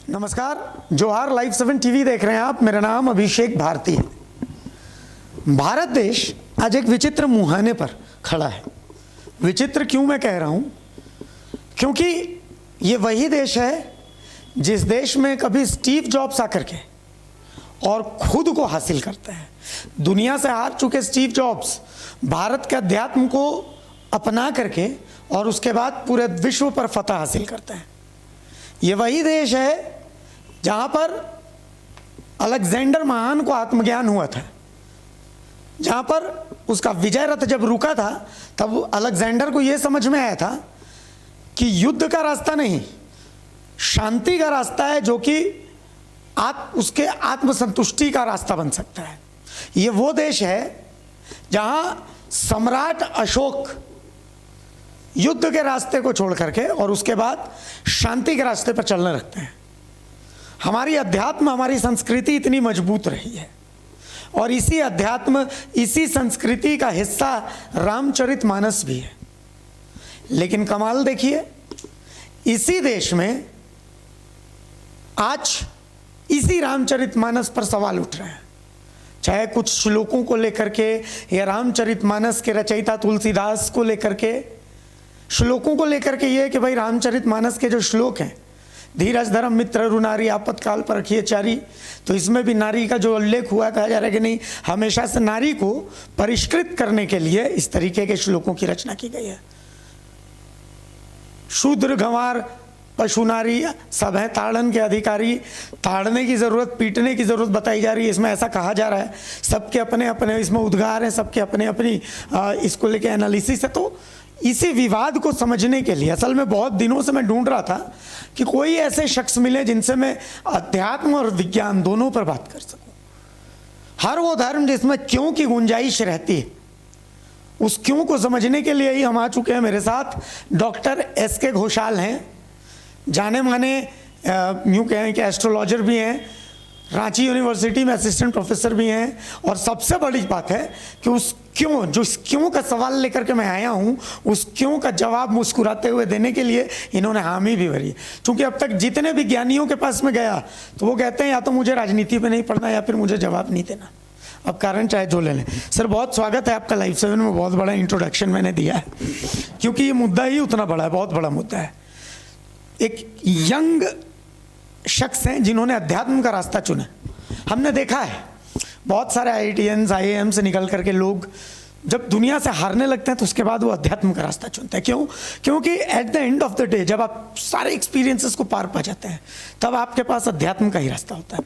नमस्कार, जोहार live 7 TV देख रहे हैं आप। मेरा नाम अभिषेक भारती है। भारत देश आज एक विचित्र मुहाने पर खड़ा है। विचित्र क्यों मैं कह रहा हूं? क्योंकि ये वही देश है जिस देश में कभी स्टीव जॉब्स आकर के और खुद को हासिल करते हैं। दुनिया से हार चुके स्टीव जॉब्स भारत के अध्यात्म को अपना करके और उसके बाद पूरे विश्व पर फतह हासिल करते हैं। ये वही देश है जहाँ पर अलेक्जेंडर महान को आत्मज्ञान हुआ था, जहाँ पर उसका विजय रथ जब रुका था तब अलेक्जेंडर को यह समझ में आया था कि युद्ध का रास्ता नहीं, शांति का रास्ता है जो कि उसके आत्मसंतुष्टि का रास्ता बन सकता है। ये वो देश है जहाँ सम्राट अशोक युद्ध के रास्ते को छोड़ करके और उसके बाद शांति के रास्ते पर चलने लगते हैं। हमारी अध्यात्म, हमारी संस्कृति इतनी मजबूत रही है और इसी अध्यात्म, इसी संस्कृति का हिस्सा रामचरितमानस भी है। लेकिन कमाल देखिए, इसी देश में आज इसी रामचरितमानस पर सवाल उठ रहे हैं, चाहे कुछ श्लोकों को लेकर के या रामचरितमानस के रचयिता तुलसीदास को लेकर के, श्लोकों को लेकर के ये कि भाई रामचरितमानस के जो श्लोक हैं, धीरज धर्म मित्र रु नारी आपत्काल पर रखिए चारी, तो इसमें भी नारी का जो उल्लेख हुआ, कहा जा रहा है कि नहीं, हमेशा से नारी को परिष्कृत करने के लिए इस तरीके के श्लोकों की रचना की गई है। शूद्र गंवार पशु नारी सब है ताड़न के अधिकारी, ताड़ने की ज़रूरत, पीटने की ज़रूरत बताई जा रही है। इसमें ऐसा कहा जा रहा है, सबके अपने अपने इसमें उद्गार हैं, सबके अपने अपनी इसको लेके एनालिसिस है। तो इसी विवाद को समझने के लिए असल में बहुत दिनों से मैं ढूंढ रहा था कि कोई ऐसे शख्स मिले जिनसे मैं अध्यात्म और विज्ञान दोनों पर बात कर सकूं। हर वो धर्म जिसमें क्यों की गुंजाइश रहती है, उस क्यों को समझने के लिए ही हम आ चुके हैं। मेरे साथ डॉक्टर एस.के. घोषाल हैं, जाने माने यूँ कहें कि एस्ट्रोलॉजर भी हैं, रांची यूनिवर्सिटी में असिस्टेंट प्रोफेसर भी हैं, और सबसे बड़ी बात है कि उस क्यों का सवाल लेकर के मैं आया हूं, उस क्यों का जवाब मुस्कुराते हुए देने के लिए इन्होंने हामी भी भरी। क्योंकि अब तक जितने भी ज्ञानियों के पास में गया तो वो कहते हैं या तो मुझे राजनीति पे नहीं पढ़ना या फिर मुझे जवाब नहीं देना। अब कारण चाहे जो ले लें। सर बहुत स्वागत है आपका लाइव 7 में। बहुत बड़ा इंट्रोडक्शन मैंने दिया है क्योंकि ये मुद्दा ही उतना बड़ा है, बहुत बड़ा मुद्दा है। एक यंग शख्स हैं जिन्होंने अध्यात्म का रास्ता चुना। हमने देखा है बहुत सारे IITians IIM से निकल करके लोग जब दुनिया से हारने लगते हैं तो उसके बाद वो अध्यात्म का रास्ता चुनते हैं। क्यों? क्योंकि at the end of the day जब आप सारे एक्सपीरियंसेस को पार पा जाते हैं तब आपके पास अध्यात्म का ही रास्ता होता है।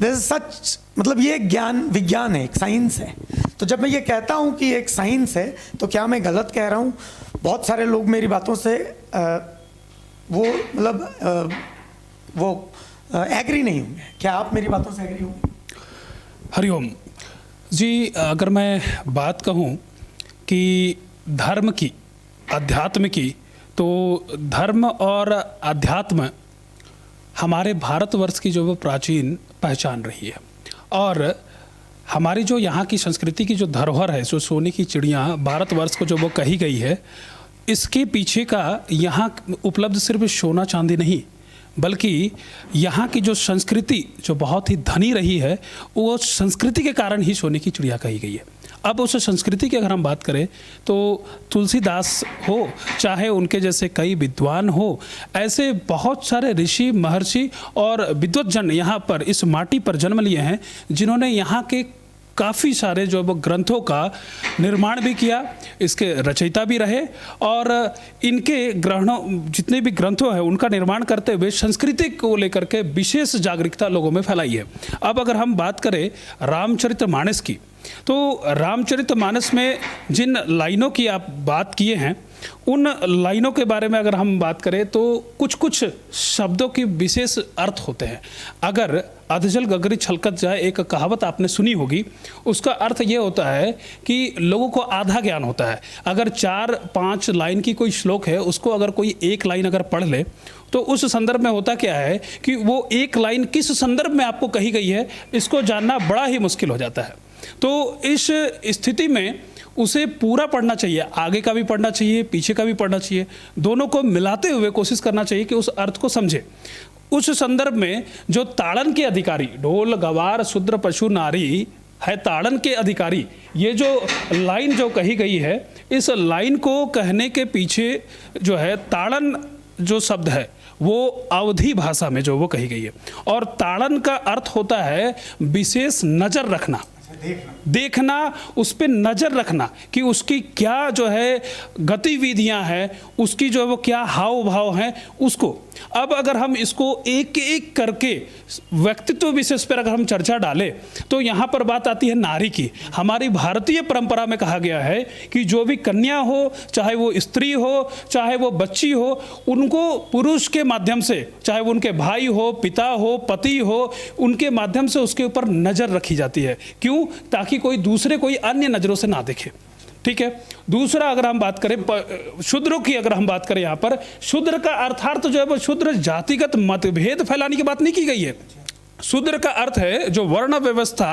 दिस इज सच, मतलब ये ज्ञान विज्ञान है, एक साइंस है। तो जब मैं ये कहता हूँ कि एक साइंस है तो क्या मैं गलत कह रहा हूँ? बहुत सारे लोग मेरी बातों से वो एग्री नहीं होंगे। क्या आप मेरी बातों से एग्री होंगे? हरिओम जी, अगर मैं बात कहूं कि धर्म की, अध्यात्म की, तो धर्म और अध्यात्म हमारे भारतवर्ष की जो वो प्राचीन पहचान रही है। और हमारी जो यहाँ की संस्कृति की जो धरोहर है, जो सोने की चिड़िया भारतवर्ष को जो वो कही गई है, इसके पीछे का यहाँ उपलब्ध सिर्फ सोना चांदी नहीं, बल्कि यहाँ की जो संस्कृति जो बहुत ही धनी रही है, वो संस्कृति के कारण ही सोने की चिड़िया कही गई है। अब उस संस्कृति की अगर हम बात करें तो तुलसीदास हो, चाहे उनके जैसे कई विद्वान हो, ऐसे बहुत सारे ऋषि महर्षि और विद्वज्जन यहाँ पर इस माटी पर जन्म लिए हैं जिन्होंने यहाँ के काफ़ी सारे जो वो ग्रंथों का निर्माण भी किया, इसके रचयिता भी रहे, और इनके ग्रहणों जितने भी ग्रंथों हैं उनका निर्माण करते हुए संस्कृति को लेकर के विशेष जागरूकता लोगों में फैलाई है। अब अगर हम बात करें रामचरितमानस की, तो रामचरितमानस में जिन लाइनों की आप बात किए हैं, उन लाइनों के बारे में अगर हम बात करें तो कुछ कुछ शब्दों की विशेष अर्थ होते हैं। अगर अधजल गगरी छलकत जाए, एक कहावत आपने सुनी होगी, उसका अर्थ ये होता है कि लोगों को आधा ज्ञान होता है। अगर 4-5 लाइन की कोई श्लोक है, उसको अगर कोई एक लाइन अगर पढ़ ले तो उस संदर्भ में होता क्या है कि वो एक लाइन किस संदर्भ में आपको कही गई है, इसको जानना बड़ा ही मुश्किल हो जाता है। तो इस स्थिति में उसे पूरा पढ़ना चाहिए, आगे का भी पढ़ना चाहिए, पीछे का भी पढ़ना चाहिए, दोनों को मिलाते हुए कोशिश करना चाहिए कि उस अर्थ को समझे। उस संदर्भ में जो ताड़न के अधिकारी, ढोल गवार शूद्र पशु नारी है ताड़न के अधिकारी, ये जो लाइन जो कही गई है, इस लाइन को कहने के पीछे जो है ताड़न जो शब्द है वो अवधी भाषा में जो वो कही गई है, और ताड़न का अर्थ होता है विशेष नज़र रखना, देखना, उस पर नज़र रखना कि उसकी क्या जो है गतिविधियां हैं, उसकी जो है वो क्या हाव भाव हैं उसको। अब अगर हम इसको एक एक करके व्यक्तित्व विशेष पर अगर हम चर्चा डालें तो यहाँ पर बात आती है नारी की। हमारी भारतीय परंपरा में कहा गया है कि जो भी कन्या हो, चाहे वो स्त्री हो, चाहे वो बच्ची हो, उनको पुरुष के माध्यम से, चाहे वो उनके भाई हो, पिता हो, पति हो, उनके माध्यम से उसके ऊपर नज़र रखी जाती है। क्यों? ताकि कोई दूसरे कोई अन्य नज़रों से ना देखे। ठीक है। दूसरा अगर हम बात करें शूद्रों की, अगर हम बात करें यहाँ पर शूद्र का अर्थार्थ जो है वो शूद्र जातिगत मतभेद फैलाने की बात नहीं की गई है। शूद्र का अर्थ है जो वर्ण व्यवस्था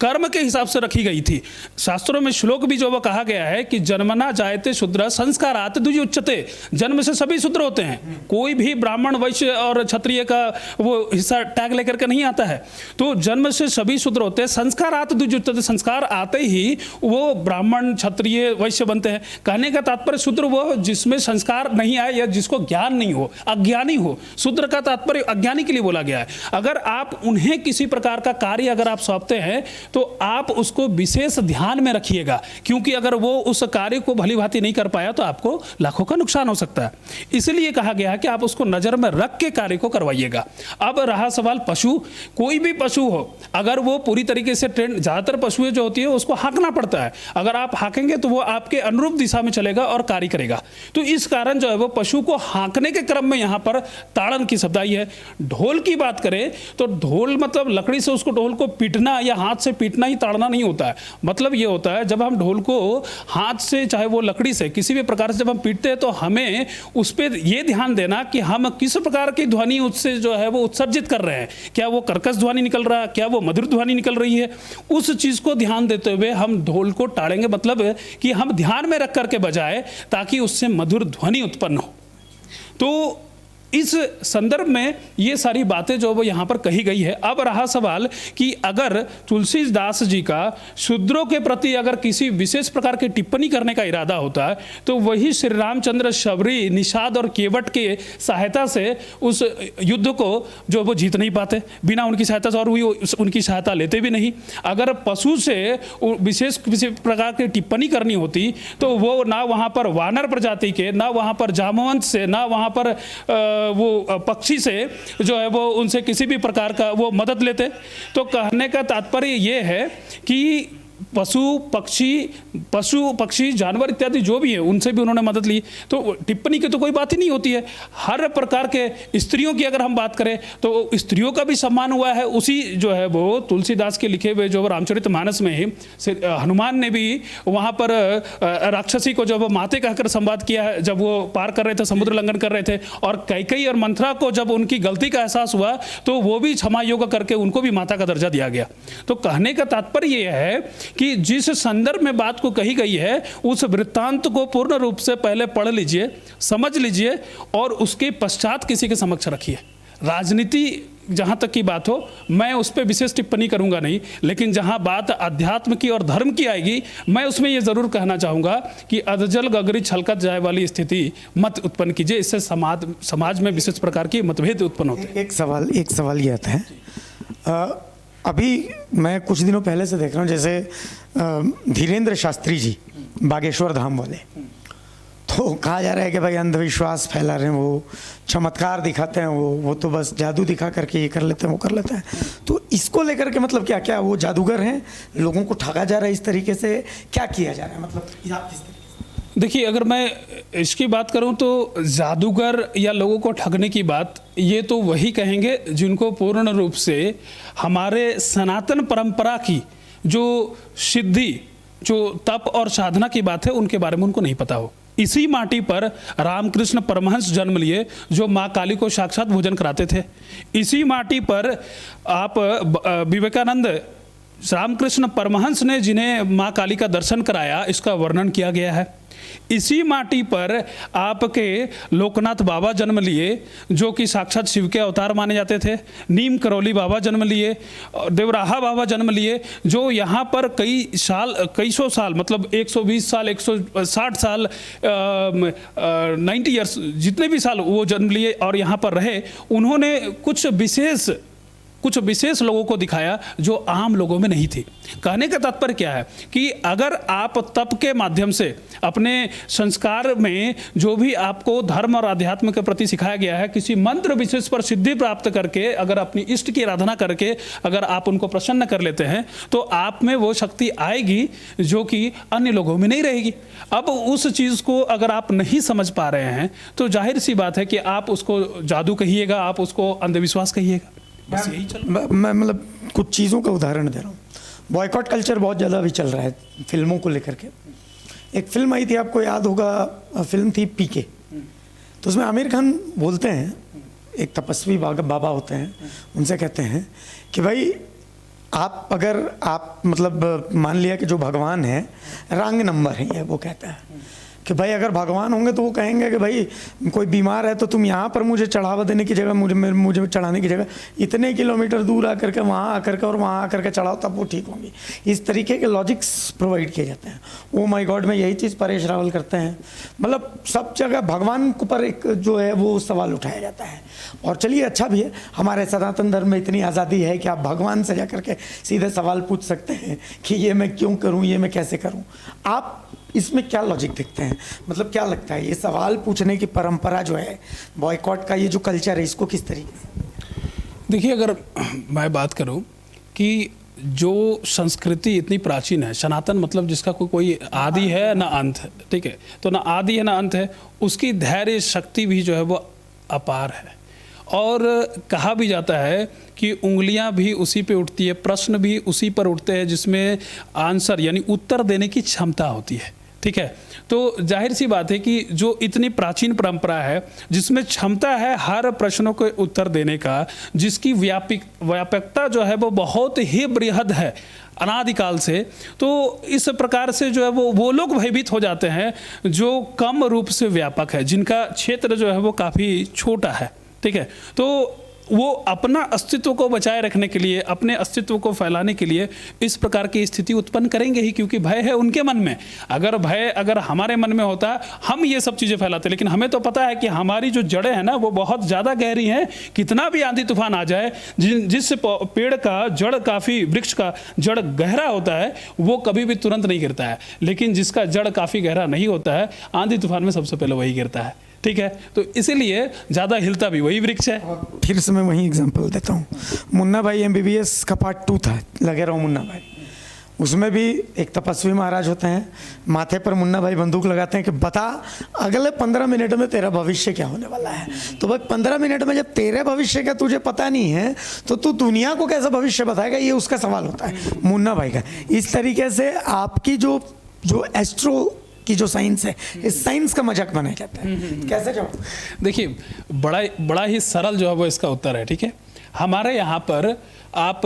कर्म के हिसाब से रखी गई थी। शास्त्रों में श्लोक भी जो वो कहा गया है कि जन्मना जायते शूद्र संस्कारात द्विजुच्यते, जन्म से सभी शूद्र होते हैं, कोई भी ब्राह्मण वैश्य और क्षत्रिय का वो हिस्सा टैग लेकर के नहीं आता है। तो जन्म से सभी शूद्र होते हैं, संस्कारात द्विजुच्यते, संस्कार आते ही वो ब्राह्मण क्षत्रिय वैश्य बनते हैं। कहने का तात्पर्य शूद्र वो जिसमें संस्कार नहीं आए या जिसको ज्ञान नहीं हो, अज्ञानी हो। शूद्र का तात्पर्य अज्ञानी के लिए बोला गया है। अगर आप उन्हें किसी प्रकार का कार्य अगर आप सौंपते हैं तो आप उसको विशेष ध्यान में रखिएगा, क्योंकि अगर वो उस कार्य को भली भांति नहीं कर पाया तो आपको लाखों का नुकसान हो सकता है। इसलिए कहा गया है कि आप उसको नजर में रख के कार्य को करवाइएगा। अब रहा सवाल पशु, कोई भी पशु हो, अगर वो पूरी तरीके से ट्रेंड, ज्यादातर पशुएं जो होती है उसको हाँकना पड़ता है, अगर आप हाँकेंगे तो वो आपके अनुरूप दिशा में चलेगा और कार्य करेगा। तो इस कारण जो है वो पशु को हाँकने के क्रम में यहाँ पर ताड़न की शब्द आई है। ढोल की बात करें तो ढोल मतलब लकड़ी से उसको ढोल को पीटना या हाथ से पीटना ही ताड़ना नहीं होता है। मतलब ये होता है जब हम ढोल को हाथ से चाहे वो लकड़ी से किसी भी प्रकार से जब हम पीटते हैं तो हमें उस पर ये ध्यान देना कि हम किस प्रकार की ध्वनि उससे जो है वो उत्सर्जित कर रहे हैं। क्या वो कर्कश ध्वनि निकल रहा है, क्या वो मधुर ध्वनि निकल रही है, उस चीज़ को ध्यान देते हुए हम ढोल को टाड़ेंगे। मतलब कि हम ध्यान में रख करके बजाए ताकि उससे मधुर ध्वनि उत्पन्न हो। तो इस संदर्भ में ये सारी बातें जो वो यहाँ पर कही गई है। अब रहा सवाल कि अगर तुलसीदास जी का शूद्रों के प्रति अगर किसी विशेष प्रकार की टिप्पणी करने का इरादा होता है तो वही श्री रामचंद्र शबरी, निषाद और केवट के सहायता से उस युद्ध को जो वो जीत नहीं पाते, बिना उनकी सहायता से, और वो उनकी सहायता लेते भी नहीं। अगर पशु से विशेष किसी प्रकार की टिप्पणी करनी होती तो वो ना वहाँ पर वानर प्रजाति के, ना वहाँ पर जामवंत से, ना वहाँ पर वो पक्षी से जो है वो उनसे किसी भी प्रकार का वो मदद लेते। तो कहने का तात्पर्य ये है कि पशु पक्षी जानवर इत्यादि जो भी है उनसे भी उन्होंने मदद ली। तो टिप्पणी की तो कोई बात ही नहीं होती है। हर प्रकार के स्त्रियों की अगर हम बात करें तो स्त्रियों का भी सम्मान हुआ है। उसी जो है वो तुलसीदास के लिखे हुए जो रामचरितमानस में ही हनुमान ने भी वहाँ पर राक्षसी को जब माते कहकर संवाद किया है, जब वो पार कर रहे थे, समुद्र लंघन कर रहे थे, और कैकेयी और मंथरा को जब उनकी गलती का एहसास हुआ तो वो भी क्षमा योग करके उनको भी माता का दर्जा दिया गया। तो कहने का तात्पर्य ये है कि जिस संदर्भ में बात को कही गई है उस वृत्तांत को पूर्ण रूप से पहले पढ़ लीजिए, समझ लीजिए और उसके पश्चात किसी के समक्ष रखिए। राजनीति जहाँ तक की बात हो मैं उस पर विशेष टिप्पणी करूँगा नहीं, लेकिन जहाँ बात अध्यात्म की और धर्म की आएगी मैं उसमें ये ज़रूर कहना चाहूँगा कि अधजल गगरी छलकत जाए वाली स्थिति मत उत्पन्न कीजिए। इससे समाज में विशेष प्रकार की मतभेद उत्पन्न होते हैं। एक सवाल ये आता है, अभी मैं कुछ दिनों पहले से देख रहा हूँ, जैसे धीरेन्द्र शास्त्री जी बागेश्वर धाम वाले, तो कहा जा रहा है कि भाई अंधविश्वास फैला रहे हैं, वो चमत्कार दिखाते हैं, वो तो बस जादू दिखा करके ये कर लेते हैं, वो कर लेते हैं। तो इसको लेकर के मतलब क्या वो जादूगर हैं, लोगों को ठगा जा रहा है, इस तरीके से क्या किया जा रहा है, मतलब आप किस तरीके से? देखिए, अगर मैं इसकी बात करूं तो जादूगर या लोगों को ठगने की बात ये तो वही कहेंगे जिनको पूर्ण रूप से हमारे सनातन परंपरा की जो सिद्धि, जो तप और साधना की बात है उनके बारे में उनको नहीं पता हो। इसी माटी पर रामकृष्ण परमहंस जन्म लिए जो माँ काली को साक्षात भोजन कराते थे। इसी माटी पर आप विवेकानंद रामकृष्ण परमहंस ने जिन्हें माँ काली का दर्शन कराया, इसका वर्णन किया गया है। इसी माटी पर आपके लोकनाथ बाबा जन्म लिए, जो कि साक्षात शिव के अवतार माने जाते थे। नीम करौली बाबा जन्म लिए, देवराहा बाबा जन्म लिए, जो यहाँ पर कई सौ साल, मतलब 120 साल, 160 साल, 90 ईयर्स, जितने भी साल वो जन्म लिए और यहाँ पर रहे। उन्होंने कुछ विशेष लोगों को दिखाया जो आम लोगों में नहीं थे। कहने का तात्पर्य क्या है कि अगर आप तप के माध्यम से अपने संस्कार में जो भी आपको धर्म और अध्यात्म के प्रति सिखाया गया है, किसी मंत्र विशेष पर सिद्धि प्राप्त करके, अगर अपनी इष्ट की आराधना करके अगर आप उनको प्रसन्न कर लेते हैं, तो आप में वो शक्ति आएगी जो कि अन्य लोगों में नहीं रहेगी। अब उस चीज़ को अगर आप नहीं समझ पा रहे हैं तो जाहिर सी बात है कि आप उसको जादू कहिएगा, आप उसको अंधविश्वास कहिएगा। बस यही चल। मैं मतलब कुछ चीज़ों का उदाहरण दे रहा हूँ। बॉयकॉट कल्चर बहुत ज़्यादा अभी चल रहा है फिल्मों को लेकर के। एक फिल्म आई थी, आपको याद होगा, फिल्म थी पीके। तो उसमें आमिर खान बोलते हैं, एक तपस्वी बाबा होते हैं, उनसे कहते हैं कि भाई आप मतलब मान लिया कि जो भगवान है रंग नंबर है, ये वो कहता है कि भाई अगर भगवान होंगे तो वो कहेंगे कि भाई कोई बीमार है तो तुम यहाँ पर मुझे चढ़ावा देने की जगह, मुझे चढ़ाने की जगह इतने किलोमीटर दूर आकर के वहाँ आकर के और वहाँ आकर के चढ़ाओ, तब वो ठीक होंगी। इस तरीके के लॉजिक्स प्रोवाइड किए जाते हैं। ओ माय गॉड में यही चीज़ परेश रावल करते हैं। मतलब सब जगह भगवान के ऊपर एक जो है वो सवाल उठाया जाता है। और चलिए, अच्छा भी है, हमारे सनातन धर्म में इतनी आज़ादी है कि आप भगवान से जा करके सीधे सवाल पूछ सकते हैं कि ये मैं क्यों करूँ, ये मैं कैसे करूँ। आप इसमें क्या लॉजिक देखते हैं? मतलब क्या लगता है ये सवाल पूछने की परंपरा जो है, बॉयकॉट का ये जो कल्चर है, इसको किस तरीके से? देखिए, अगर मैं बात करूं कि जो संस्कृति इतनी प्राचीन है, सनातन मतलब जिसका कोई आदि है ना अंत है, ठीक है, तो ना आदि है ना अंत है, उसकी धैर्य शक्ति भी जो है वो अपार है। और कहा भी जाता है कि उंगलियां भी उसी पे उठती है, प्रश्न भी उसी पर उठते हैं जिसमें आंसर यानी उत्तर देने की क्षमता होती है। ठीक है, तो जाहिर सी बात है कि जो इतनी प्राचीन परंपरा है जिसमें क्षमता है हर प्रश्नों के उत्तर देने का, जिसकी व्यापकता जो है वो बहुत ही बृहद है अनादिकाल से, तो इस प्रकार से जो है वो लोग भयभीत हो जाते हैं जो कम रूप से व्यापक है, जिनका क्षेत्र जो है वो काफ़ी छोटा है। ठीक है, तो वो अपना अस्तित्व को बचाए रखने के लिए, अपने अस्तित्व को फैलाने के लिए इस प्रकार की स्थिति उत्पन्न करेंगे ही, क्योंकि भय है उनके मन में। अगर भय अगर हमारे मन में होता, हम ये सब चीज़ें फैलाते, लेकिन हमें तो पता है कि हमारी जो जड़ें हैं ना वो बहुत ज़्यादा गहरी हैं। कितना भी आंधी तूफान आ जाए, जिस पेड़ का जड़ काफ़ी, वृक्ष का जड़ गहरा होता है वो कभी भी तुरंत नहीं गिरता है, लेकिन जिसका जड़ काफ़ी गहरा नहीं होता है आंधी तूफान में सबसे पहले वही गिरता है। ठीक है, तो इसीलिए ज़्यादा हिलता भी वही वृक्ष है। फिर से मैं वही एग्जांपल देता हूँ, मुन्ना भाई MBBS का पार्ट 2 था, लगे रहो मुन्ना भाई। उसमें भी एक तपस्वी महाराज होते हैं, माथे पर मुन्ना भाई बंदूक लगाते हैं कि बता अगले 15 मिनट में तेरा भविष्य क्या होने वाला है। तो भाई 15 मिनट में जब तेरे भविष्य का तुझे पता नहीं है तो तू दुनिया को कैसा भविष्य बताएगा, ये उसका सवाल होता है मुन्ना भाई का। इस तरीके से आपकी जो एस्ट्रो की जो साइंस है, इस साइंस का मजाक बनाया जाता है। कैसे जवाब? देखिए, बड़ा ही सरल जो है वो इसका उत्तर है। ठीक है, हमारे यहाँ पर आप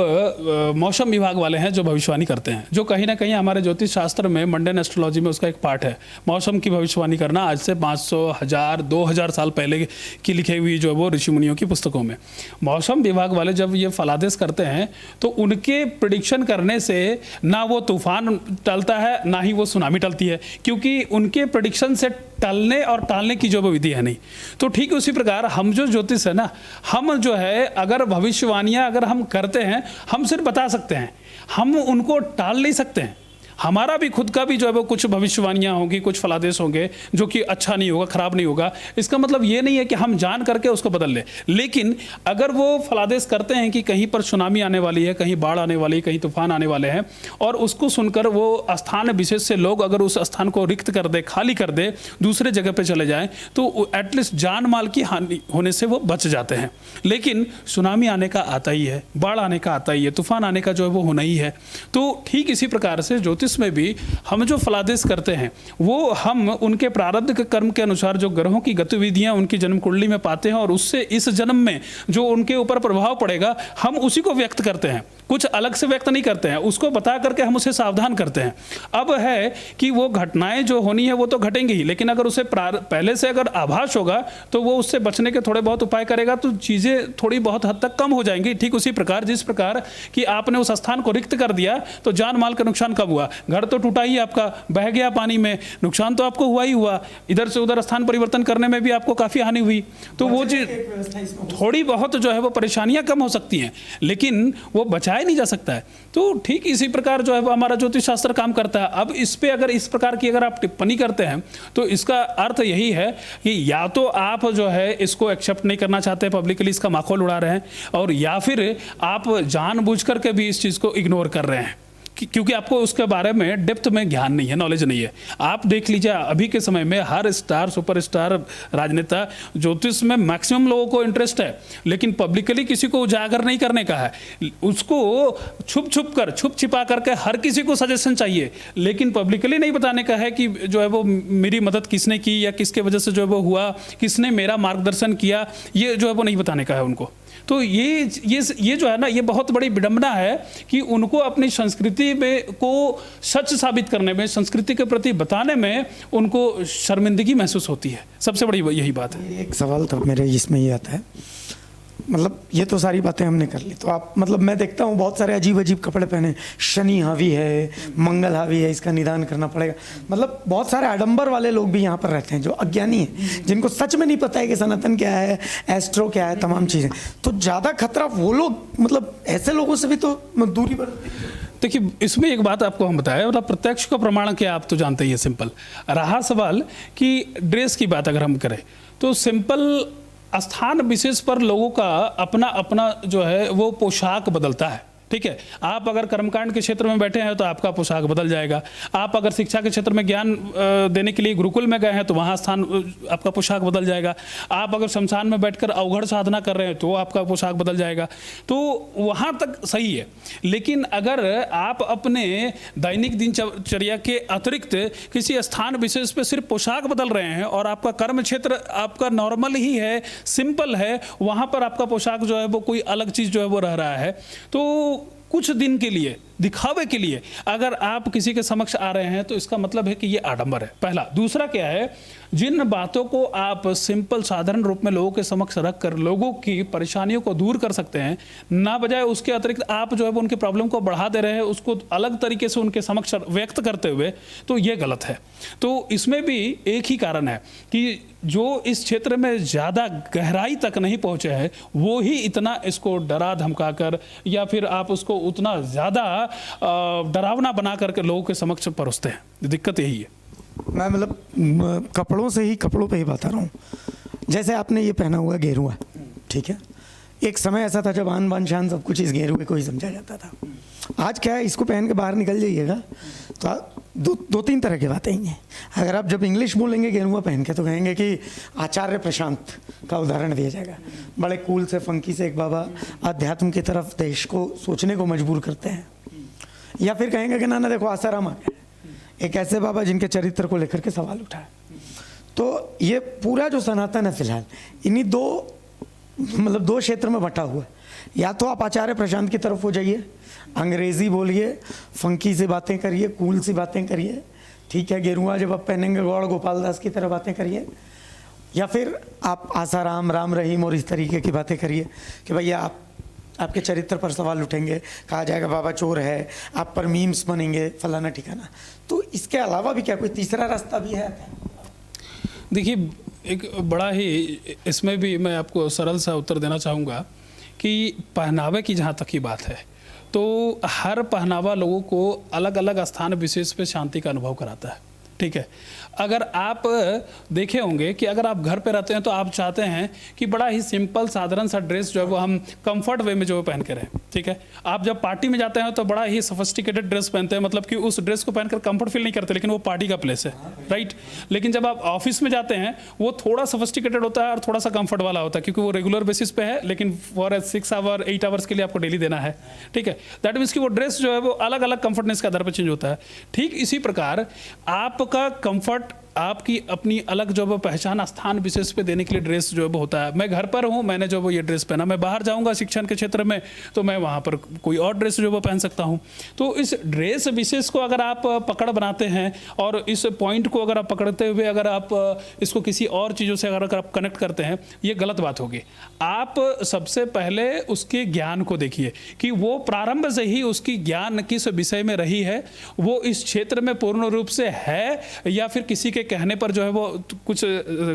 मौसम विभाग वाले हैं जो भविष्यवाणी करते हैं, जो कहीं ना कहीं हमारे ज्योतिष शास्त्र में, मंडेन एस्ट्रोलॉजी में उसका एक पार्ट है। मौसम की भविष्यवाणी करना आज से 500, 1000, 2000 साल पहले की लिखी हुई जो है वो ऋषि मुनियों की पुस्तकों में। मौसम विभाग वाले जब ये फलादेश करते हैं तो उनके प्रिडिक्शन करने से ना वो तूफान टलता है ना ही वो सुनामी टलती है, क्योंकि उनके प्रिडिक्शन से टलने और टालने की जो विधि है नहीं। तो ठीक उसी प्रकार हम जो ज्योतिष है ना, हम जो है अगर भविष्यवाणियाँ अगर हम करते हैं, हम सिर्फ बता सकते हैं, हम उनको टाल नहीं सकते हैं। हमारा भी खुद का भी जो है वो कुछ भविष्यवाणियाँ होंगी, कुछ फलादेश होंगे जो कि अच्छा नहीं होगा, खराब नहीं होगा। इसका मतलब ये नहीं है कि हम जान करके उसको बदल लें, लेकिन अगर वो फलादेश करते हैं कि कहीं पर सुनामी आने वाली है, कहीं बाढ़ आने वाली है, कहीं तूफान आने वाले हैं, और उसको सुनकर वो स्थान विशेष से लोग अगर उस स्थान को रिक्त कर दे, खाली कर दे, दूसरे जगह पर चले जाएँ, तो एटलीस्ट जान माल की हानि होने से वो बच जाते हैं। लेकिन सुनामी आने का आता ही है, बाढ़ आने का आता ही है, तूफान आने का जो है वो होना ही है। तो ठीक इसी प्रकार से ज्योतिष ज्योतिष में भी हम जो फलादेश करते हैं वो हम उनके प्रारब्ध के कर्म के अनुसार जो ग्रहों की गतिविधियां उनकी जन्म कुंडली में पाते हैं और उससे इस जन्म में जो उनके ऊपर प्रभाव पड़ेगा हम उसी को व्यक्त करते हैं, कुछ अलग से व्यक्त नहीं करते हैं, उसको बता करके हम उसे सावधान करते हैं। अब है कि वो घटनाएं जो होनी है वो तो घटेंगी ही, लेकिन अगर उसे पहले से अगर आभास होगा तो वो उससे बचने के थोड़े बहुत उपाय करेगा तो चीज़ें थोड़ी बहुत हद तक कम हो जाएंगी। ठीक उसी प्रकार जिस प्रकार कि आपने उस स्थान को रिक्त कर दिया तो जान माल का नुकसान कब हुआ? घर तो टूटा ही आपका, बह गया पानी में, नुकसान तो आपको हुआ ही हुआ, इधर से उधर स्थान परिवर्तन करने में भी आपको काफ़ी हानि हुई। तो वो चीज़ थोड़ी बहुत जो है वो परेशानियां कम हो सकती हैं, लेकिन वो बचाया नहीं जा सकता है। तो ठीक इसी प्रकार जो है वो हमारा ज्योतिष शास्त्र काम करता है। अब इस पे अगर इस प्रकार की अगर आप टिप्पणी करते हैं तो इसका अर्थ यही है कि या तो आप जो है इसको एक्सेप्ट नहीं करना चाहते, पब्लिकली इसका माखौल उड़ा रहे हैं, और या फिर आप जानबूझ करके भी इस चीज़ को इग्नोर कर रहे हैं क्योंकि आपको उसके बारे में डेप्थ में ज्ञान नहीं है, नॉलेज नहीं है। आप देख लीजिए अभी के समय में हर स्टार, सुपरस्टार, राजनेता ज्योतिष में मैक्सिमम लोगों को इंटरेस्ट है, लेकिन पब्लिकली किसी को उजागर नहीं करने का है, उसको छुप छिपा करके हर किसी को सजेशन चाहिए, लेकिन पब्लिकली नहीं बताने का है कि जो है वो मेरी मदद किसने की या किसके वजह से जो है वो हुआ, किसने मेरा मार्गदर्शन किया, ये जो है वो नहीं बताने का है उनको। तो ये जो है ना, ये बहुत बड़ी विडंबना है कि उनको अपनी संस्कृति में को सच साबित करने में, संस्कृति के प्रति बताने में उनको शर्मिंदगी महसूस होती है। सबसे बड़ी यही बात है। एक सवाल था मेरे इसमें ये आता है, मतलब ये तो सारी बातें हमने कर ली, तो आप मतलब मैं देखता हूँ बहुत सारे अजीब अजीब कपड़े पहने, शनि हावी है, मंगल हावी है, इसका निदान करना पड़ेगा। मतलब बहुत सारे आडंबर वाले लोग भी यहाँ पर रहते हैं जो अज्ञानी हैं, जिनको सच में नहीं पता है कि सनातन क्या है, एस्ट्रो क्या है, तमाम चीज़ें। तो ज़्यादा खतरा वो लोग, मतलब ऐसे लोगों से भी तो दूरी पर। देखिए इसमें एक बात आपको हम बताएं, मतलब प्रत्यक्ष का प्रमाण क्या आप तो जानते ही है, सिंपल। रहा सवाल कि ड्रेस की बात अगर हम करें तो सिंपल स्थान विशेष पर लोगों का अपना अपना जो है वो पोशाक बदलता है। ठीक है, आप अगर कर्मकांड के क्षेत्र में बैठे हैं तो आपका पोशाक बदल जाएगा, आप अगर शिक्षा के क्षेत्र में ज्ञान देने के लिए गुरुकुल में गए हैं तो वहाँ स्थान आपका पोशाक बदल जाएगा, आप अगर शमशान में बैठकर अवघड़ साधना कर रहे हैं तो आपका पोशाक बदल जाएगा। तो वहाँ तक सही है, लेकिन अगर आप अपने दैनिक दिनचर्या के अतिरिक्त किसी स्थान विशेष पर सिर्फ पोशाक बदल रहे हैं और आपका कर्म क्षेत्र आपका नॉर्मल ही है, सिंपल है, वहाँ पर आपका पोशाक जो है वो कोई अलग चीज़ जो है वो रह रहा है, तो कुछ दिन के लिए दिखावे के लिए अगर आप किसी के समक्ष आ रहे हैं तो इसका मतलब है कि ये आडंबर है, पहला। दूसरा क्या है, जिन बातों को आप सिंपल साधारण रूप में लोगों के समक्ष रख कर लोगों की परेशानियों को दूर कर सकते हैं, ना बजाय उसके अतिरिक्त आप जो है वो उनकी प्रॉब्लम को बढ़ा दे रहे हैं, उसको अलग तरीके से उनके समक्ष व्यक्त करते हुए, तो ये गलत है। तो इसमें भी एक ही कारण है कि जो इस क्षेत्र में ज़्यादा गहराई तक नहीं पहुँचे हैं वो ही इतना इसको डरा धमका कर या फिर आप उसको उतना ज़्यादा डरावना बना करके लोगों के समक्ष परोसते हैं। दिक्कत यही है। मैं मतलब कपड़ों से ही, कपड़ों पे ही बता रहा हूँ। जैसे आपने ये पहना हुआ गेरुआ, ठीक है, एक समय ऐसा था जब आन बान शान सब कुछ इस गेरुए को ही समझा जाता था। आज क्या है, इसको पहन के बाहर निकल जाइएगा तो दो तीन तरह की बातें हैं। अगर आप जब इंग्लिश बोलेंगे गेरुआ पहन के तो कहेंगे कि आचार्य प्रशांत का उदाहरण दिया जाएगा, बड़े कूल से फंकी से एक बाबा अध्यात्म की तरफ देश को सोचने को मजबूर करते हैं। या फिर कहेंगे कि ना देखो आसाराम आ गए, एक ऐसे बाबा जिनके चरित्र को लेकर के सवाल उठाए। तो ये पूरा जो सनातन है फिलहाल इन्हीं दो क्षेत्र में बटा हुआ है। या तो आप आचार्य प्रशांत की तरफ हो जाइए, अंग्रेज़ी बोलिए, फंकी से बातें करिए, कूल सी बातें करिए, ठीक है, गेरुआ जब आप पहनेंगे गौड़ गोपाल दास की तरह बातें करिए, या फिर आप आसाराम, राम रहीम और इस तरीके की बातें करिए कि भैया आपके चरित्र पर सवाल उठेंगे, कहा जाएगा बाबा चोर है, आप पर मीम्स बनेंगे, फलाना ठिकाना। तो इसके अलावा भी क्या कोई तीसरा रास्ता भी है? देखिए एक बड़ा ही इसमें भी मैं आपको सरल सा उत्तर देना चाहूँगा कि पहनावे की जहाँ तक की बात है तो हर पहनावा लोगों को अलग अलग स्थान विशेष पे शांति का अनुभव कराता है। ठीक है, अगर आप देखे होंगे कि अगर आप घर पे रहते हैं तो आप चाहते हैं कि बड़ा ही सिंपल साधारण सा ड्रेस जो है वो हम कंफर्ट वे में जो पहन के रहें। ठीक है। आप जब पार्टी में जाते हैं तो बड़ा ही सोफिस्टिकेटेड ड्रेस पहनते हैं, मतलब कि उस ड्रेस को पहनकर कंफर्ट फील नहीं करते, लेकिन वो पार्टी का प्लेस है, राइट। लेकिन जब आप ऑफिस में जाते हैं वो थोड़ा सोफिस्टिकेटेड होता है और थोड़ा सा कंफर्ट वाला होता है, क्योंकि वो रेगुलर बेसिस पे है, लेकिन फॉर 6 आवर 8 आवर्स के लिए आपको डेली देना है, ठीक है। दैट मीन्स कि वो ड्रेस जो है वो अलग अलग कंफर्टनेस के आधार पर चेंज होता है। ठीक इसी प्रकार आपका कंफर्ट, आपकी अपनी अलग जो है पहचान स्थान विशेष पे देने के लिए ड्रेस जो है वो होता है। मैं घर पर हूँ, मैंने जो वो ये ड्रेस पहना, मैं बाहर जाऊँगा शिक्षण के क्षेत्र में तो मैं वहाँ पर कोई और ड्रेस जो वो पहन सकता हूँ। तो इस ड्रेस विशेष को अगर आप पकड़ बनाते हैं और इस पॉइंट को अगर आप पकड़ते हुए अगर आप इसको किसी और चीज़ों से अगर आप कनेक्ट करते हैं, ये गलत बात होगी। आप सबसे पहले उसके ज्ञान को देखिए कि वो प्रारंभ से ही उसकी ज्ञान किस विषय में रही है, वो इस क्षेत्र में पूर्ण रूप से है या फिर किसी के कहने पर जो है वो कुछ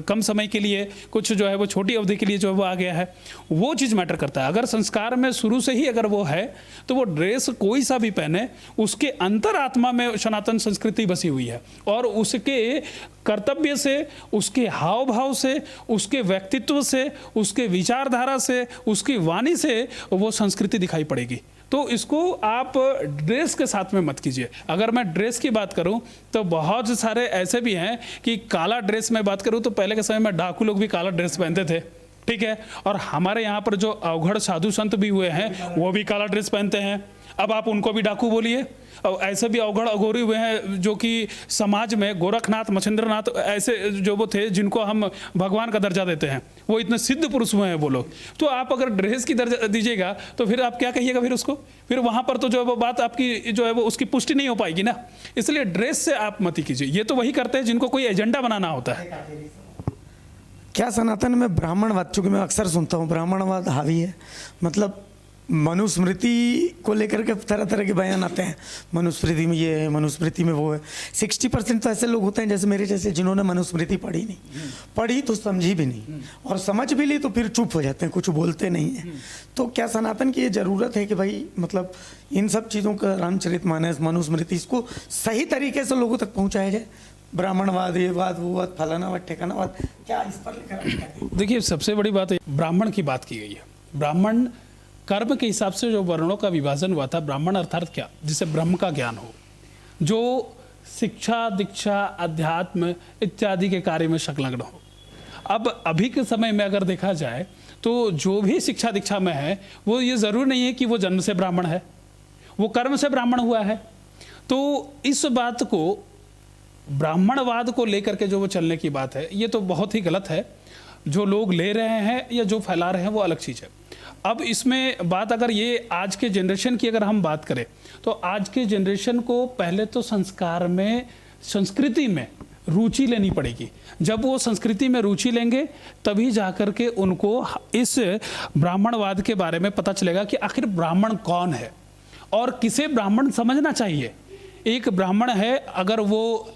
कम समय के लिए, कुछ जो है वो छोटी अवधि के लिए जो है वो आ गया है, वो चीज़ मैटर करता है। अगर संस्कार में शुरू से ही अगर वो है तो वो ड्रेस कोई सा भी पहने, उसके अंतरात्मा में सनातन संस्कृति बसी हुई है और उसके कर्तव्य से, उसके हाव भाव से, उसके व्यक्तित्व से, उसके विचारधारा से, उसकी वाणी से वो संस्कृति दिखाई पड़ेगी। तो इसको आप ड्रेस के साथ में मत कीजिए। अगर मैं ड्रेस की बात करूं तो बहुत सारे ऐसे भी हैं कि काला ड्रेस में बात करूं तो पहले के समय में डाकू लोग भी काला ड्रेस पहनते थे, ठीक है। और हमारे यहाँ पर जो अवघड़ साधु संत भी हुए हैं वो भी काला ड्रेस पहनते हैं। अब आप उनको भी डाकू बोलिए। और ऐसे भी अवघड़ अघोरी हुए हैं जो कि समाज में गोरखनाथ, मछेंद्रनाथ ऐसे जो वो थे जिनको हम भगवान का दर्जा देते हैं, वो इतने सिद्ध पुरुष हुए हैं वो लोग। तो आप अगर ड्रेस की दर्जा दीजिएगा तो फिर आप क्या कहिएगा फिर उसको, फिर वहाँ पर तो जो है वो बात आपकी जो है वो उसकी पुष्टि नहीं हो पाएगी ना। इसलिए ड्रेस से आप मत ही कीजिए। ये तो वही करते हैं जिनको कोई एजेंडा बनाना होता है। क्या सनातन में ब्राह्मणवाद, चूंकि मैं अक्सर सुनता हूँ ब्राह्मणवाद हावी है, मतलब मनुस्मृति को लेकर के तरह तरह के बयान आते हैं, मनुस्मृति में ये है, मनुस्मृति में वो है। 60% तो ऐसे लोग होते हैं जैसे मेरे जैसे जिन्होंने मनुस्मृति पढ़ी नहीं, पढ़ी तो समझी भी नहीं, और समझ भी ली तो फिर चुप हो जाते हैं, कुछ बोलते नहीं हैं। तो क्या सनातन की ये ज़रूरत है कि भाई मतलब इन सब चीज़ों का रामचरितमानस, मनुस्मृति, इसको सही तरीके से लोगों तक पहुँचाया जाए? ब्राह्मणवाद, ये वाद, वो वाद, फलानावाद, ठिकानावाद, क्या इस पर लेकर? देखिए, सबसे बड़ी बात है ब्राह्मण की बात की गई है। ब्राह्मण कर्म के हिसाब से जो वर्णों का विभाजन हुआ था, ब्राह्मण अर्थात क्या, जिसे ब्रह्म का ज्ञान हो, जो शिक्षा, दीक्षा, अध्यात्म इत्यादि के कार्य में संलग्न हो। अब अभी के समय में अगर देखा जाए तो जो भी शिक्षा दीक्षा में है वो ये ज़रूर नहीं है कि वो जन्म से ब्राह्मण है, वो कर्म से ब्राह्मण हुआ है। तो इस बात को, ब्राह्मणवाद को लेकर के जो वो चलने की बात है, ये तो बहुत ही गलत है। जो लोग ले रहे हैं या जो फैला रहे हैं वो अलग चीज़ है। अब इसमें बात अगर ये आज के जनरेशन की अगर हम बात करें तो आज के जनरेशन को पहले तो संस्कार में, संस्कृति में रुचि लेनी पड़ेगी। जब वो संस्कृति में रुचि लेंगे तभी जाकर के उनको इस ब्राह्मणवाद के बारे में पता चलेगा कि आखिर ब्राह्मण कौन है और किसे ब्राह्मण समझना चाहिए। एक ब्राह्मण है अगर वो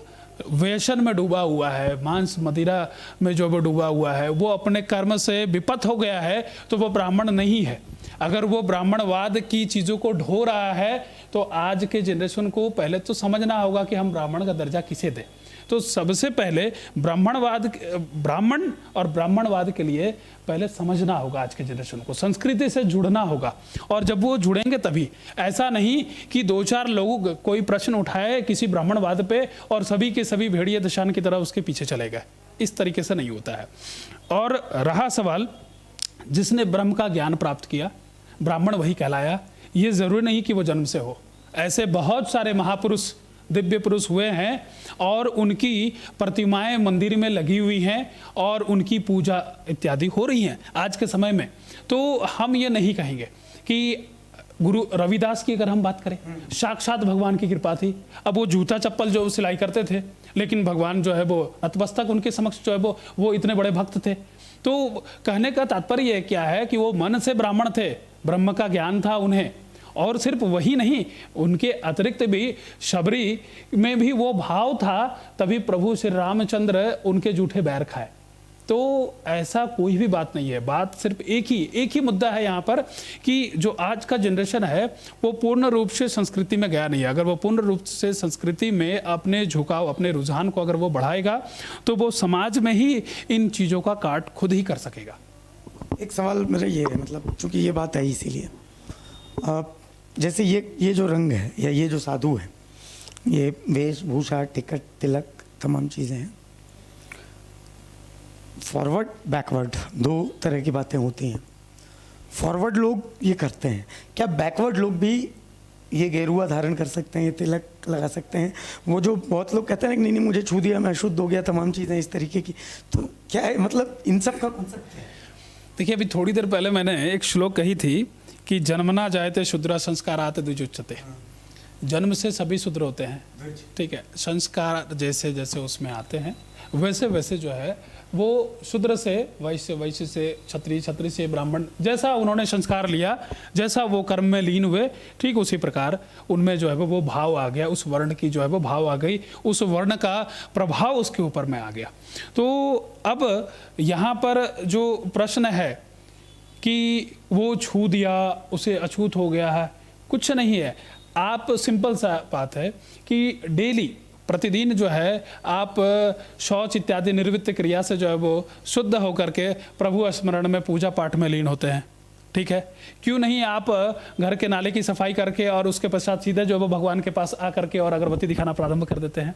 व्यसन में डूबा हुआ है, मांस मदिरा में जो वो डूबा हुआ है, वो अपने कर्म से विपत हो गया है, तो वो ब्राह्मण नहीं है। अगर वो ब्राह्मणवाद की चीज़ों को ढो रहा है तो आज के जनरेशन को पहले तो समझना होगा कि हम ब्राह्मण का दर्जा किसे दें। तो सबसे पहले ब्राह्मण और ब्राह्मणवाद के लिए पहले समझना होगा आज के जनरेशन को, संस्कृति से जुड़ना होगा। और जब वो जुड़ेंगे तभी, ऐसा नहीं कि 2-4 लोग कोई प्रश्न उठाए किसी ब्राह्मणवाद पे और सभी के सभी भेड़िए दशान की तरह उसके पीछे चले गए। इस तरीके से नहीं होता है। और रहा सवाल, जिसने ब्रह्म का ज्ञान प्राप्त किया, ब्राह्मण वही कहलाया। ये ज़रूरी नहीं कि वो जन्म से हो। ऐसे बहुत सारे महापुरुष, दिव्य पुरुष हुए हैं और उनकी प्रतिमाएं मंदिर में लगी हुई हैं और उनकी पूजा इत्यादि हो रही हैं आज के समय में। तो हम ये नहीं कहेंगे कि गुरु रविदास की अगर हम बात करें, साक्षात भगवान की कृपा थी। अब वो जूता चप्पल जो सिलाई करते थे, लेकिन भगवान जो है वो नतमस्तक उनके समक्ष जो है वो इतने बड़े भक्त थे। तो कहने का तात्पर्य क्या है कि वो मन से ब्राह्मण थे, ब्रह्म का ज्ञान था उन्हें। और सिर्फ वही नहीं, उनके अतिरिक्त भी शबरी में भी वो भाव था, तभी प्रभु श्री रामचंद्र उनके जूठे बैर खाए। तो ऐसा कोई भी बात नहीं है। बात सिर्फ एक ही मुद्दा है यहाँ पर कि जो आज का जनरेशन है वो पूर्ण रूप से संस्कृति में गया नहीं है। अगर वो पूर्ण रूप से संस्कृति में अपने झुकाव, अपने रुझान को अगर वो बढ़ाएगा तो वो समाज में ही इन चीज़ों का काट खुद ही कर सकेगा। एक सवाल मेरा ये है, मतलब चूंकि ये बात है इसीलिए जैसे ये जो रंग है या ये जो साधु है, ये वेशभूषा, टिकट, तिलक, तमाम चीज़ें हैं। फॉरवर्ड बैकवर्ड दो तरह की बातें होती हैं। फॉरवर्ड लोग ये करते हैं, क्या बैकवर्ड लोग भी ये गेरुआ धारण कर सकते हैं, ये तिलक लगा सकते हैं? वो जो बहुत लोग कहते हैं कि नहीं मुझे छू दिया, मैं शुद्ध हो गया, तमाम चीज़ें इस तरीके की, तो क्या है मतलब इन सब का कॉन्सेप्ट क्या है? देखिए, अभी थोड़ी देर पहले मैंने एक श्लोक कही थी कि जन्मना जायते शूद्रा संस्कारात द्विजुच्यते। जन्म से सभी शूद्र होते हैं, ठीक है। संस्कार जैसे जैसे उसमें आते हैं वैसे वैसे जो है वो शूद्र से वैश्य, वैश्य से क्षत्रिय, क्षत्रिय से ब्राह्मण, जैसा उन्होंने संस्कार लिया, जैसा वो कर्म में लीन हुए, ठीक उसी प्रकार उनमें जो है वो भाव आ गया, उस वर्ण की जो है वो भाव आ गई, उस वर्ण का प्रभाव उसके ऊपर में आ गया। तो अब यहाँ पर जो प्रश्न है कि वो छू दिया, उसे अछूत हो गया है, कुछ नहीं है। आप सिंपल सा बात है कि डेली प्रतिदिन जो है आप शौच इत्यादि निर्वृत्त क्रिया से जो है वो शुद्ध होकर के प्रभु स्मरण में पूजा पाठ में लीन होते हैं, ठीक है। क्यों नहीं आप घर के नाले की सफाई करके और उसके पश्चात सीधे जो है वो भगवान के पास आकर के और अगरबत्ती दिखाना प्रारंभ कर देते हैं?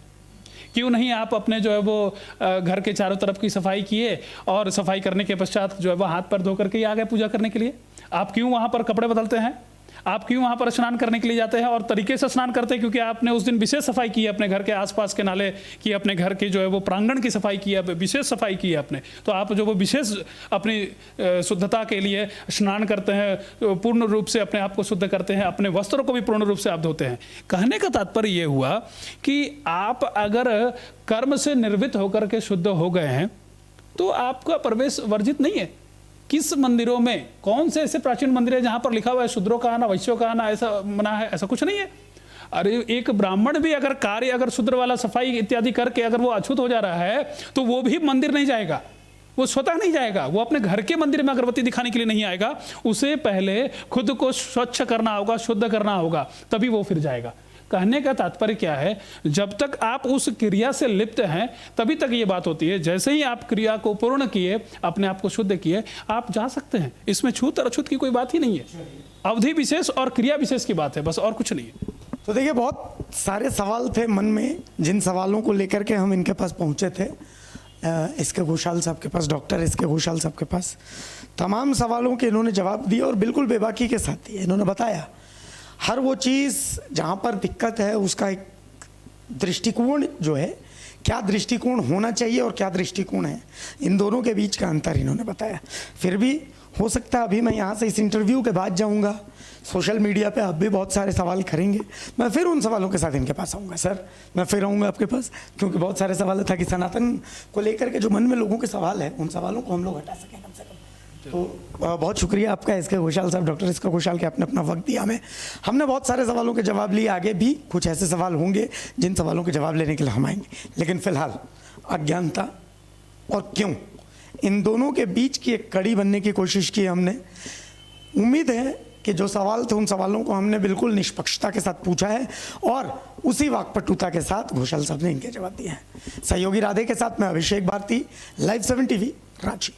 क्यों नहीं आप अपने जो है वो घर के चारों तरफ की सफाई किए और सफाई करने के पश्चात जो है वो हाथ पैर धो करके ही आ गए पूजा करने के लिए? आप क्यों वहाँ पर कपड़े बदलते हैं? आप क्यों वहाँ पर स्नान करने के लिए जाते हैं और तरीके से स्नान करते हैं? क्योंकि आपने उस दिन विशेष सफाई की है, अपने घर के आसपास के नाले की, अपने घर के जो है वो प्रांगण की सफाई की है, विशेष सफाई की है आपने। तो आप जो वो विशेष अपनी शुद्धता के लिए स्नान करते हैं, पूर्ण रूप से अपने आप को शुद्ध करते हैं, अपने वस्त्रों को भी पूर्ण रूप से आप धोते हैं। कहने का तात्पर्य ये हुआ कि आप अगर कर्म से निर्वृत्त होकर के शुद्ध हो गए हैं तो आपका प्रवेश वर्जित नहीं है। किस मंदिरों में, कौन से ऐसे प्राचीन मंदिर है जहां पर लिखा हुआ है शूद्रों का आना, वैश्यों का आना ऐसा मना है? ऐसा कुछ नहीं है। अरे एक ब्राह्मण भी अगर कार्य अगर शूद्र वाला सफाई इत्यादि करके अगर वो अछूत हो जा रहा है तो वो भी मंदिर नहीं जाएगा, वो स्वतः नहीं जाएगा, वो अपने घर के मंदिर में अगरबत्ती दिखाने के लिए नहीं आएगा। उसे पहले खुद को स्वच्छ करना होगा, शुद्ध करना होगा, तभी वो फिर जाएगा। कहने का तात्पर्य क्या है, जब तक आप उस क्रिया से लिप्त हैं तभी तक ये बात होती है। जैसे ही आप क्रिया को पूर्ण किए, अपने आप को शुद्ध किए, आप जा सकते हैं। इसमें छूत और अछूत की कोई बात ही नहीं है। अवधि विशेष और क्रिया विशेष की बात है, बस, और कुछ नहीं है। तो देखिए, बहुत सारे सवाल थे मन में, जिन सवालों को लेकर के हम इनके पास पहुंचे थे, इसके घोषाल साहब के पास, डॉक्टर इसके घोषाल साहब के पास। तमाम सवालों के इन्होंने जवाब दिए और बिल्कुल बेबाकी के साथ दिए। इन्होंने बताया हर वो चीज़ जहाँ पर दिक्कत है उसका एक दृष्टिकोण जो है, क्या दृष्टिकोण होना चाहिए और क्या दृष्टिकोण है, इन दोनों के बीच का अंतर इन्होंने बताया। फिर भी हो सकता है अभी मैं यहाँ से इस इंटरव्यू के बाद जाऊँगा, सोशल मीडिया पे आप भी बहुत सारे सवाल करेंगे, मैं फिर उन सवालों के साथ इनके पास आऊँगा। सर, मैं फिर आऊँगा आपके पास, क्योंकि बहुत सारे सवाल था कि सनातन को लेकर के जो मन में लोगों के सवाल है, उन सवालों को हम लोग हटा सकें कम से कम। तो बहुत शुक्रिया आपका इसके घोषाल साहब, डॉक्टर इसके घोषाल के, आपने अपना वक्त दिया हमें। हमने बहुत सारे सवालों के जवाब लिए, आगे भी कुछ ऐसे सवाल होंगे जिन सवालों के जवाब लेने के लिए हम आएंगे। लेकिन फिलहाल अज्ञानता और क्यों, इन दोनों के बीच की एक कड़ी बनने की कोशिश की हमने। उम्मीद है कि जो सवाल थे उन सवालों को हमने बिल्कुल निष्पक्षता के साथ पूछा है और उसी वाक्पटुता के साथ घोषाल साहब ने इनके जवाब दिए हैं। सहयोगी राधे के साथ मैं अभिषेक भारती, लाइव 7 टीवी, रांची।